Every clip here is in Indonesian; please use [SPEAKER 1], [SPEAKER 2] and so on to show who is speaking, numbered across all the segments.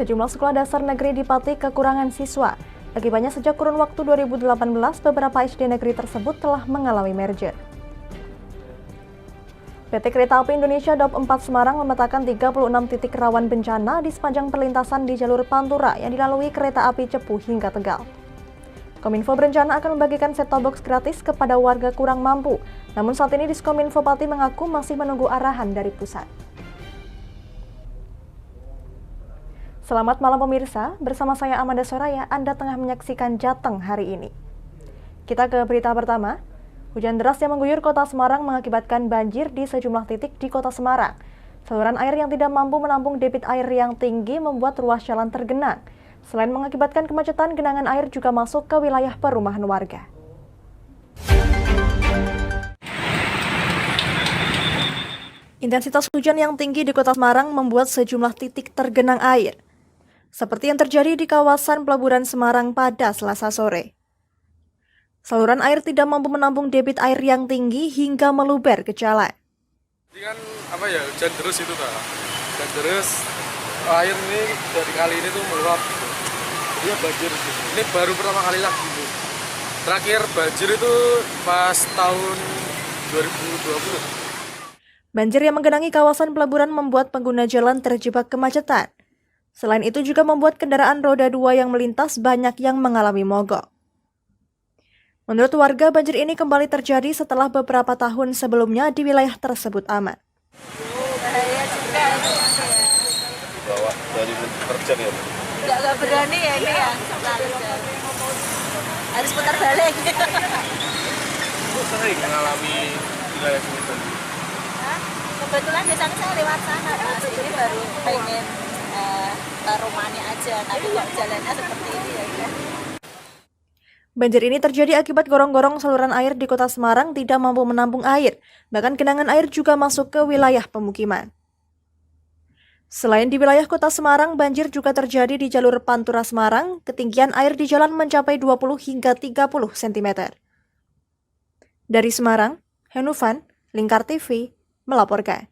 [SPEAKER 1] Sejumlah sekolah dasar negeri di Pati kekurangan siswa. Akibatnya sejak kurun waktu 2018, beberapa SD negeri tersebut telah mengalami merger. PT Kereta Api Indonesia Daup 4 Semarang memetakan 36 titik rawan bencana di sepanjang perlintasan di jalur Pantura yang dilalui kereta api Cepu hingga Tegal. Kominfo berencana akan membagikan set-top box gratis kepada warga kurang mampu. Namun saat ini Diskominfo Pati mengaku masih menunggu arahan dari pusat. Selamat malam pemirsa, bersama saya Amanda Soraya, Anda tengah menyaksikan Jateng hari ini. Kita ke berita pertama. Hujan deras yang mengguyur kota Semarang mengakibatkan banjir di sejumlah titik di kota Semarang. Saluran air yang tidak mampu menampung debit air yang tinggi membuat ruas jalan tergenang. Selain mengakibatkan kemacetan, genangan air juga masuk ke wilayah perumahan warga. Intensitas hujan yang tinggi di kota Semarang membuat sejumlah titik tergenang air, seperti yang terjadi di kawasan Pelabuhan Semarang pada Selasa sore. Saluran air tidak mampu menampung debit air yang tinggi hingga meluber ke jalan.
[SPEAKER 2] Ini kan hujan deras itu Kak. Hujan deras, air ini dari kali ini tuh meluap gitu. Jadi banjir gitu. Ini baru pertama kali lagi gitu. Terakhir banjir itu pas tahun 2020.
[SPEAKER 1] Banjir yang menggenangi kawasan pelabuhan membuat pengguna jalan terjebak kemacetan. Selain itu juga membuat kendaraan roda 2 yang melintas banyak yang mengalami mogok. Menurut warga, banjir ini kembali terjadi setelah beberapa tahun sebelumnya di wilayah tersebut aman.
[SPEAKER 3] Bahaya juga itu ya.
[SPEAKER 2] Bawa dari terjang ya?
[SPEAKER 3] Nggak berani ya ini ya. Harus putar balik.
[SPEAKER 2] Sering mengalami wilayah itu.
[SPEAKER 3] Kebetulan biasanya saya lewat sana, Mas. Ini baru pengen ke rumahnya aja, tapi kok jalannya seperti ini ya.
[SPEAKER 1] Banjir ini terjadi akibat gorong-gorong saluran air di kota Semarang tidak mampu menampung air, bahkan genangan air juga masuk ke wilayah pemukiman. Selain di wilayah kota Semarang, banjir juga terjadi di jalur Pantura Semarang, ketinggian air di jalan mencapai 20 hingga 30 cm. Dari Semarang, Henufan, Lingkar TV, melaporkan.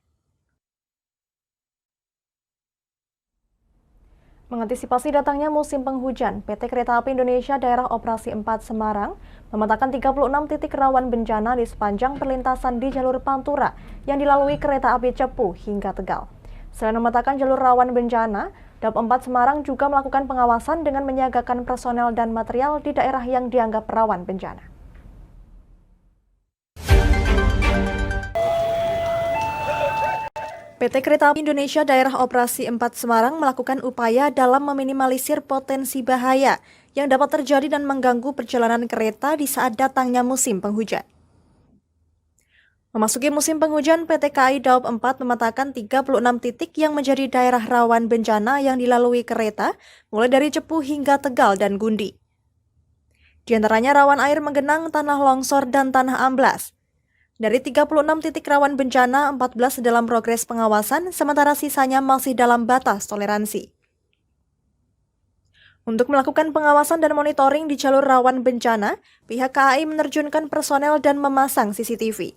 [SPEAKER 1] Mengantisipasi datangnya musim penghujan, PT Kereta Api Indonesia Daerah Operasi 4 Semarang memetakan 36 titik rawan bencana di sepanjang perlintasan di jalur Pantura yang dilalui kereta api Cepu hingga Tegal. Selain memetakan jalur rawan bencana, Daup 4 Semarang juga melakukan pengawasan dengan menyiagakan personel dan material di daerah yang dianggap rawan bencana. PT Kereta Api Indonesia Daerah Operasi 4 Semarang melakukan upaya dalam meminimalisir potensi bahaya yang dapat terjadi dan mengganggu perjalanan kereta di saat datangnya musim penghujan. Memasuki musim penghujan, PT KAI Daup 4 memetakan 36 titik yang menjadi daerah rawan bencana yang dilalui kereta, mulai dari Cepu hingga Tegal dan Gundi. Di antaranya rawan air menggenang, tanah longsor, dan tanah amblas. Dari 36 titik rawan bencana, 14 dalam progres pengawasan, sementara sisanya masih dalam batas toleransi. Untuk melakukan pengawasan dan monitoring di jalur rawan bencana, pihak KAI menerjunkan personel dan memasang CCTV.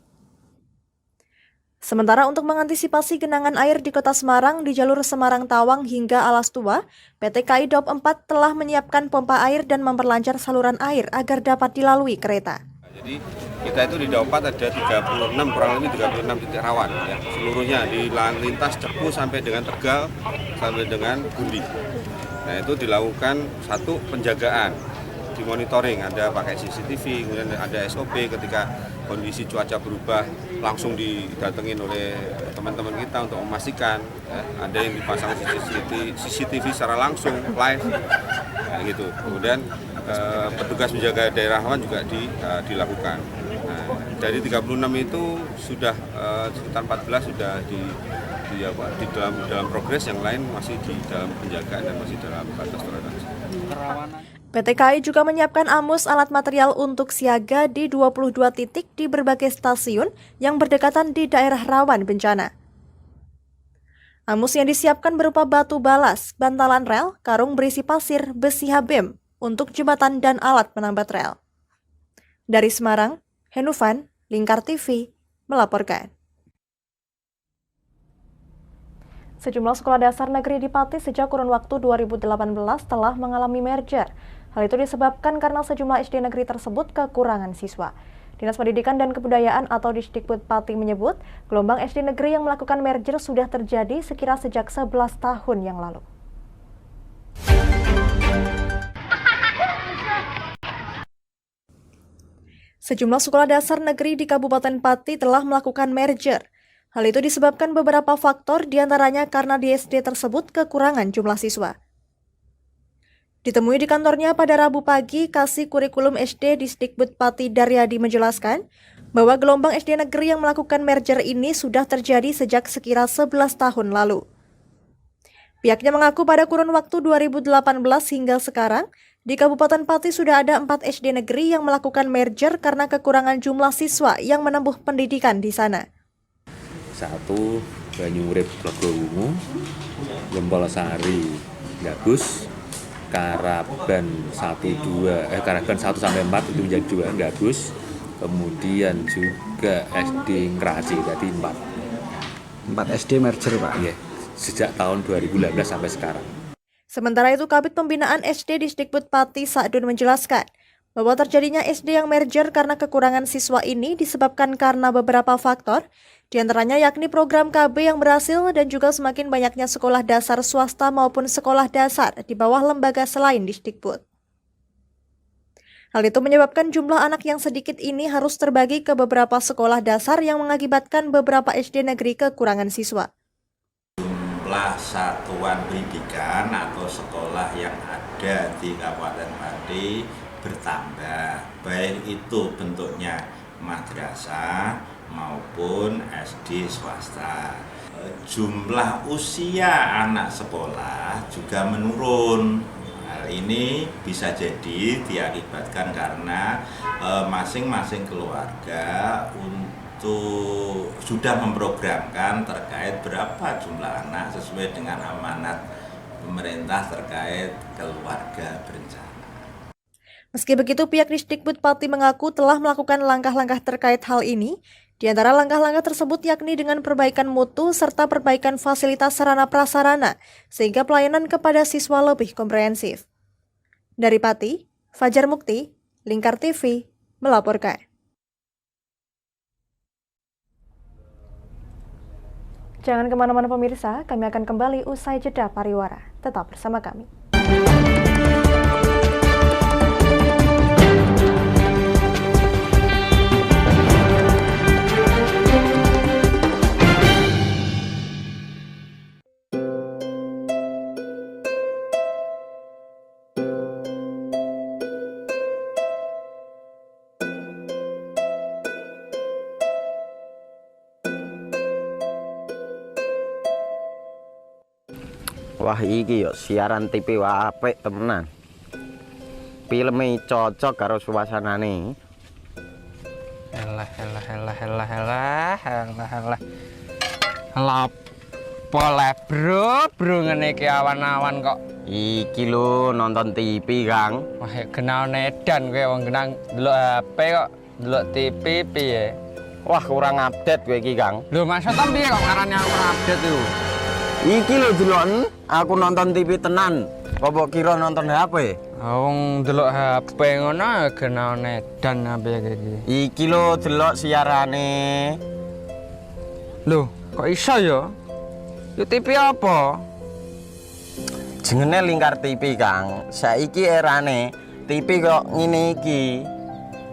[SPEAKER 1] Sementara untuk mengantisipasi genangan air di kota Semarang di jalur Semarang Tawang hingga Alas Tua, PT KAI Daup 4 telah menyiapkan pompa air dan memperlancar saluran air agar dapat dilalui kereta.
[SPEAKER 4] Jadi kita itu di Daup 4 ada 36, kurang lebih 36 titik rawan ya. Seluruhnya di lintas Cepu sampai dengan Tegal sampai dengan Gundi. Nah itu dilakukan satu penjagaan, dimonitoring, ada pakai CCTV, kemudian ada SOP ketika kondisi cuaca berubah langsung didatengin oleh teman-teman kita untuk memastikan ya, ada yang dipasang CCTV secara langsung live kayak gitu. Kemudian petugas menjaga daerah rawan juga dilakukan. Nah, dari 36 itu sudah sekitar 14 sudah di dalam progres, yang lain masih di dalam penjagaan dan masih dalam batas toleransi.
[SPEAKER 1] PT KAI juga menyiapkan AMUS alat material untuk siaga di 22 titik di berbagai stasiun yang berdekatan di daerah rawan bencana. AMUS yang disiapkan berupa batu balas, bantalan rel, karung berisi pasir, besi HBM untuk jembatan dan alat penambat rel. Dari Semarang, Henufan, Lingkar TV, melaporkan. Sejumlah sekolah dasar negeri di Pati sejak kurun waktu 2018 telah mengalami merger. Hal itu disebabkan karena sejumlah SD negeri tersebut kekurangan siswa. Dinas Pendidikan dan Kebudayaan atau Disdikbud Pati menyebut, gelombang SD negeri yang melakukan merger sudah terjadi sekira sejak 11 tahun yang lalu. Sejumlah sekolah dasar negeri di Kabupaten Pati telah melakukan merger. Hal itu disebabkan beberapa faktor, diantaranya karena di SD tersebut kekurangan jumlah siswa. Ditemui di kantornya pada Rabu pagi, Kasih Kurikulum SD Disdikbud Pati Daryadi menjelaskan bahwa gelombang SD negeri yang melakukan merger ini sudah terjadi sejak sekira 11 tahun lalu. Pihaknya mengaku pada kurun waktu 2018 hingga sekarang, di Kabupaten Pati sudah ada 4 SD negeri yang melakukan merger karena kekurangan jumlah siswa yang menempuh pendidikan di sana.
[SPEAKER 5] 1 Banyurip Tlegowungu, Gempol Sari Gabus, Karaban 1 sampai 4 itu menjadi 2 Gabus, kemudian juga SD Ngeraci, jadi
[SPEAKER 6] 4 SD merger, Pak.
[SPEAKER 5] ya, sejak tahun 2018 sampai sekarang.
[SPEAKER 1] Sementara itu, Kabid Pembinaan SD Disdikbud Pati Sa'dun menjelaskan bahwa terjadinya SD yang merger karena kekurangan siswa ini disebabkan karena beberapa faktor, diantaranya yakni program KB yang berhasil dan juga semakin banyaknya sekolah dasar swasta maupun sekolah dasar di bawah lembaga selain Disdikbud. Hal itu menyebabkan jumlah anak yang sedikit ini harus terbagi ke beberapa sekolah dasar yang mengakibatkan beberapa SD negeri kekurangan siswa.
[SPEAKER 7] Jumlah satuan pendidikan atau sekolah yang ada di Kabupaten Pati bertambah, baik itu bentuknya madrasah maupun SD swasta. Jumlah usia anak sekolah juga menurun. Hal ini bisa jadi diakibatkan karena masing-masing keluarga sudah memprogramkan terkait berapa jumlah anak sesuai dengan amanat pemerintah terkait keluarga berencana.
[SPEAKER 1] Meski begitu, pihak Disdikbud Pati mengaku telah melakukan langkah-langkah terkait hal ini. Di antara langkah-langkah tersebut yakni dengan perbaikan mutu serta perbaikan fasilitas sarana prasarana, sehingga pelayanan kepada siswa lebih komprehensif. Dari Pati, Fajar Mukti, Lingkar TV, melaporkan. Jangan kemana-mana pemirsa, kami akan kembali usai jeda pariwara. Tetap bersama kami.
[SPEAKER 6] Wah, iki yo siaran TV apik temenan. Filme cocok karo suasanane.
[SPEAKER 8] Elah. Boleh bro ngene iki awan-awan kok.
[SPEAKER 6] Iki lho nonton TV, Kang.
[SPEAKER 8] Wah, kenal nedan kowe wong genang delok HP kok delok TV piye?
[SPEAKER 6] Wah, kurang update kowe iki, Kang.
[SPEAKER 8] Lho, maksudnya piye kok ngarane aku update itu?
[SPEAKER 6] Iki lho delok aku nonton TV tenan. Kok kira nonton HP?
[SPEAKER 8] Wong delok HP ngono kenal nedan piye iki.
[SPEAKER 6] Iki lho delok siarane.
[SPEAKER 8] Lho, kok iso ya? Yo TV apa?
[SPEAKER 6] Jenenge Lingkar TV, Kang. Saiki erane TV kok ngene iki.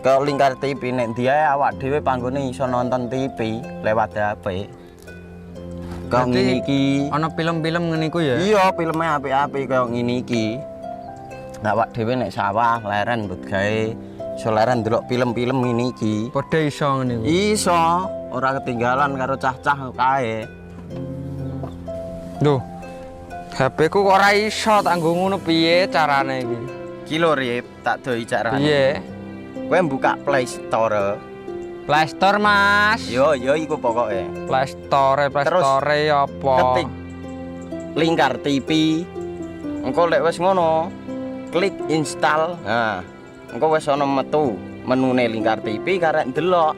[SPEAKER 6] Kok Lingkar TV nek dia awak dhewe panggone iso nonton TV lewat HP. Kok ngene iki.
[SPEAKER 8] Ana film-film ngene iku ya?
[SPEAKER 6] Iya, filme apik-apik kaya ngene iki. Awak dhewe nek sawah leren mbut gawe iso leren ndelok film-film ngene iki.
[SPEAKER 8] Padha iso ngene iku.
[SPEAKER 6] Iso, ora ketinggalan karo cah-cah kae.
[SPEAKER 8] Lho, HP ku kok ora iso tak nggo ngono piye carane iki?
[SPEAKER 6] Iki lho Rip, tak doi carane.
[SPEAKER 8] Piye?
[SPEAKER 6] Kowe buka Play Store.
[SPEAKER 8] Play Store, Mas.
[SPEAKER 6] Yo iku pokoke.
[SPEAKER 8] Play Store apa?
[SPEAKER 6] Ketik Lingkar TV. Engko lek wis ngono, klik install. Nah, engko wis ana metu menune Lingkar TV karek ndelok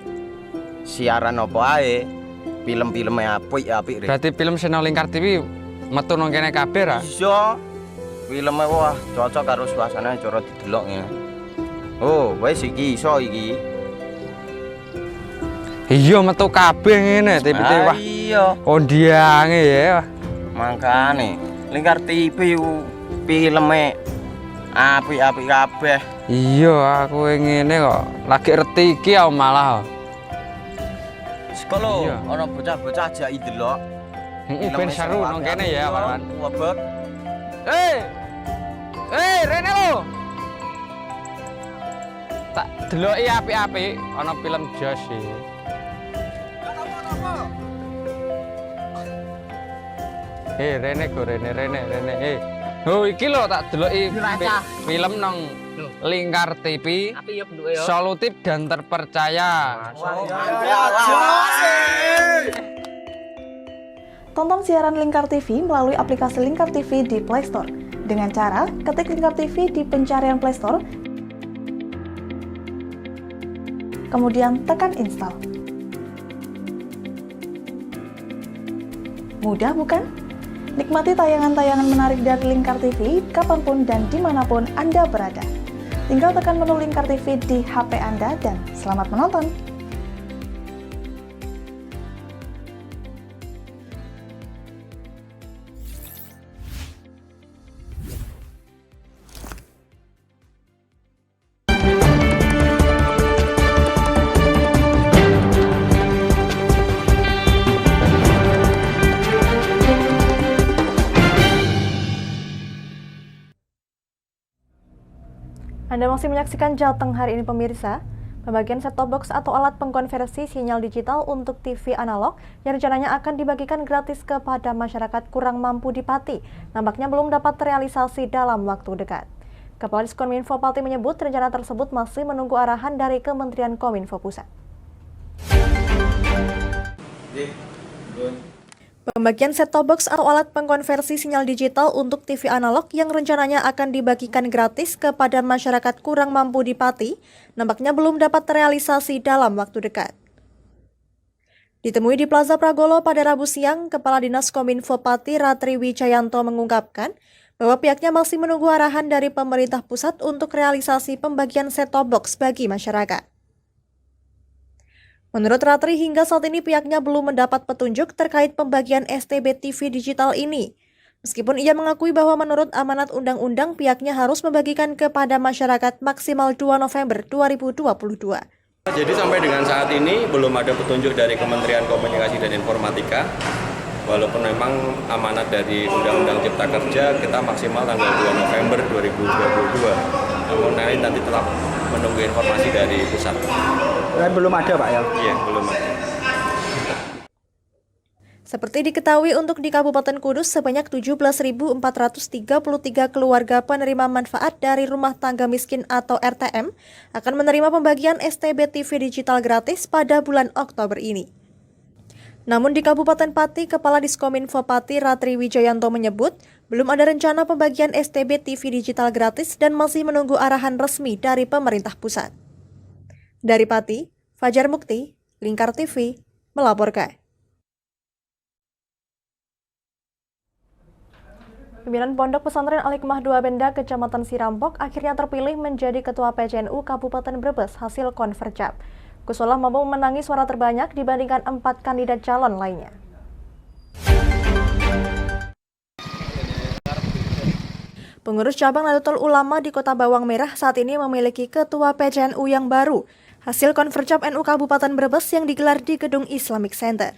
[SPEAKER 6] siaran apa ae. Film-filme apik-apik.
[SPEAKER 8] Berarti film channel Lingkar TV metu nang kene kabeh ra?
[SPEAKER 6] Iso. Filme wah cocok karo suasana cara didelok ngene. Oh, wis iki iso iki.
[SPEAKER 8] Iya metu kabeh ngene TV-TV wah.
[SPEAKER 6] Iya.
[SPEAKER 8] Kondiange ya.
[SPEAKER 6] Mangkane Lingkar TV filme apik-apik kabeh.
[SPEAKER 8] Iya, aku ngene kok. Lagi reti iki aku malah.
[SPEAKER 6] Sekolo
[SPEAKER 8] Iya.
[SPEAKER 6] ana bocah-bocah ajak delok.
[SPEAKER 8] Heeh, ben seru nang kene ya, Pak.
[SPEAKER 6] Wabek.
[SPEAKER 8] Rene lo. Tak deloki apik-apik ana film Jos iki. Rene go Rene. Oh iki lho tak deloki film nang Lingkar TV. Solutif dan terpercaya.
[SPEAKER 1] Tonton siaran Lingkar TV melalui aplikasi Lingkar TV di Play Store. Dengan cara ketik Lingkar TV di pencarian Play Store, kemudian tekan install. Mudah bukan? Nikmati tayangan-tayangan menarik dari Lingkar TV kapanpun dan dimanapun Anda berada. Tinggal tekan menu Lingkar TV di HP Anda dan selamat menonton! Anda masih menyaksikan Jateng hari ini pemirsa. Pembagian set-top box atau alat pengkonversi sinyal digital untuk TV analog yang rencananya akan dibagikan gratis kepada masyarakat kurang mampu di Pati, nampaknya belum dapat terrealisasi dalam waktu dekat. Kepala Diskominfo Pati menyebut rencana tersebut masih menunggu arahan dari Kementerian Kominfo Pusat. Pembagian set-top box atau alat pengkonversi sinyal digital untuk TV analog yang rencananya akan dibagikan gratis kepada masyarakat kurang mampu di Pati, nampaknya belum dapat terrealisasi dalam waktu dekat. Ditemui di Plaza Pragolo pada Rabu siang, Kepala Dinas Kominfo Pati Ratri Wijayanto mengungkapkan bahwa pihaknya masih menunggu arahan dari pemerintah pusat untuk realisasi pembagian set-top box bagi masyarakat. Menurut Ratri, hingga saat ini pihaknya belum mendapat petunjuk terkait pembagian STB TV digital ini. Meskipun ia mengakui bahwa menurut amanat undang-undang pihaknya harus membagikan kepada masyarakat maksimal 2 November 2022.
[SPEAKER 9] Jadi sampai dengan saat ini belum ada petunjuk dari Kementerian Komunikasi dan Informatika. Walaupun memang amanat dari Undang-Undang Cipta Kerja kita maksimal tanggal 2 November 2022. Namun nanti tetap menunggu informasi dari pusat.
[SPEAKER 10] Belum ada Pak ya?
[SPEAKER 9] Iya, belum ada.
[SPEAKER 1] Seperti diketahui untuk di Kabupaten Kudus sebanyak 17.433 keluarga penerima manfaat dari rumah tangga miskin atau RTM akan menerima pembagian STB TV digital gratis pada bulan Oktober ini. Namun di Kabupaten Pati, Kepala Diskominfo Pati Ratri Wijayanto menyebut belum ada rencana pembagian STB TV digital gratis dan masih menunggu arahan resmi dari pemerintah pusat. Dari Pati, Fajar Mukti, Lingkar TV, melaporkan. Pimpinan Pondok Pesantren Al-Hikmah 2 Benda, Kecamatan Sirampok, akhirnya terpilih menjadi Ketua PCNU Kabupaten Brebes hasil konverjap. Gusolah mampu memenangi suara terbanyak dibandingkan 4 kandidat calon lainnya. Pengurus cabang Nahdlatul Ulama di Kota Bawang Merah saat ini memiliki Ketua PCNU yang baru, hasil konverjap NU Kabupaten Brebes yang digelar di Gedung Islamic Center.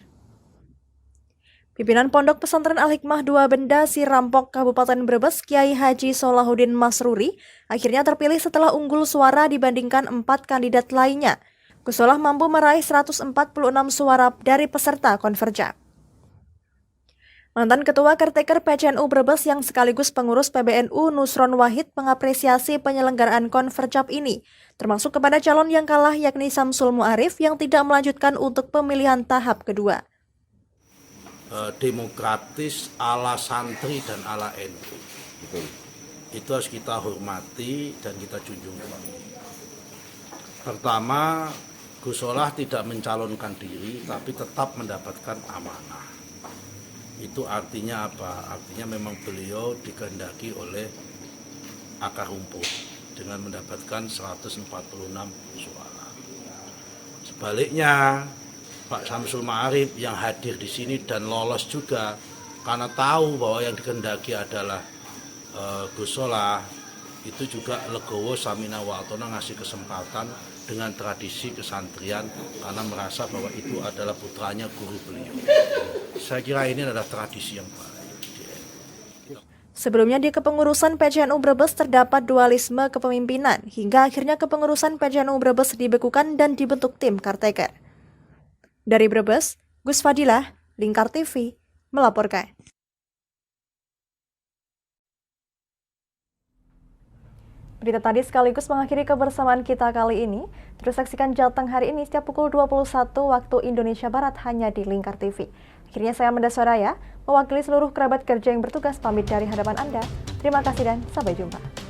[SPEAKER 1] Pimpinan Pondok Pesantren Al-Hikmah 2 Benda Sirampok Kabupaten Brebes, Kiai Haji Solahuddin Masruri, akhirnya terpilih setelah unggul suara dibandingkan 4 kandidat lainnya. Gusolah mampu meraih 146 suara dari peserta konverjap. Mantan Ketua Caretaker PCNU Brebes yang sekaligus pengurus PBNU Nusron Wahid mengapresiasi penyelenggaraan konverjap ini, termasuk kepada calon yang kalah yakni Samsul Mu'arif yang tidak melanjutkan untuk pemilihan tahap kedua.
[SPEAKER 11] Demokratis ala santri dan ala NU. Itu harus kita hormati dan kita junjung tinggi. Pertama, Gus Solah tidak mencalonkan diri tapi tetap mendapatkan amanah. Itu artinya apa? Artinya memang beliau dikehendaki oleh akar rumput dengan mendapatkan 146 suara. Sebaliknya, Pak Samsul Ma'arif yang hadir di sini dan lolos juga karena tahu bahwa yang dikehendaki adalah Gus Solah, itu juga legowo samina wa'atona ngasih kesempatan dengan tradisi kesantrian karena merasa bahwa itu adalah putranya guru beliau. Saya kira ini adalah tradisi yang baik.
[SPEAKER 1] Sebelumnya di kepengurusan PJNU Brebes terdapat dualisme kepemimpinan hingga akhirnya kepengurusan PJNU Brebes dibekukan dan dibentuk tim caretaker. Dari Brebes, Gus Fadilah, Lingkar TV, melaporkan. Berita tadi sekaligus mengakhiri kebersamaan kita kali ini. Terus saksikan Jateng hari ini setiap pukul 21 waktu Indonesia Barat hanya di Lingkar TV. Akhirnya saya Amanda Soraya, mewakili seluruh kerabat kerja yang bertugas pamit dari hadapan Anda. Terima kasih dan sampai jumpa.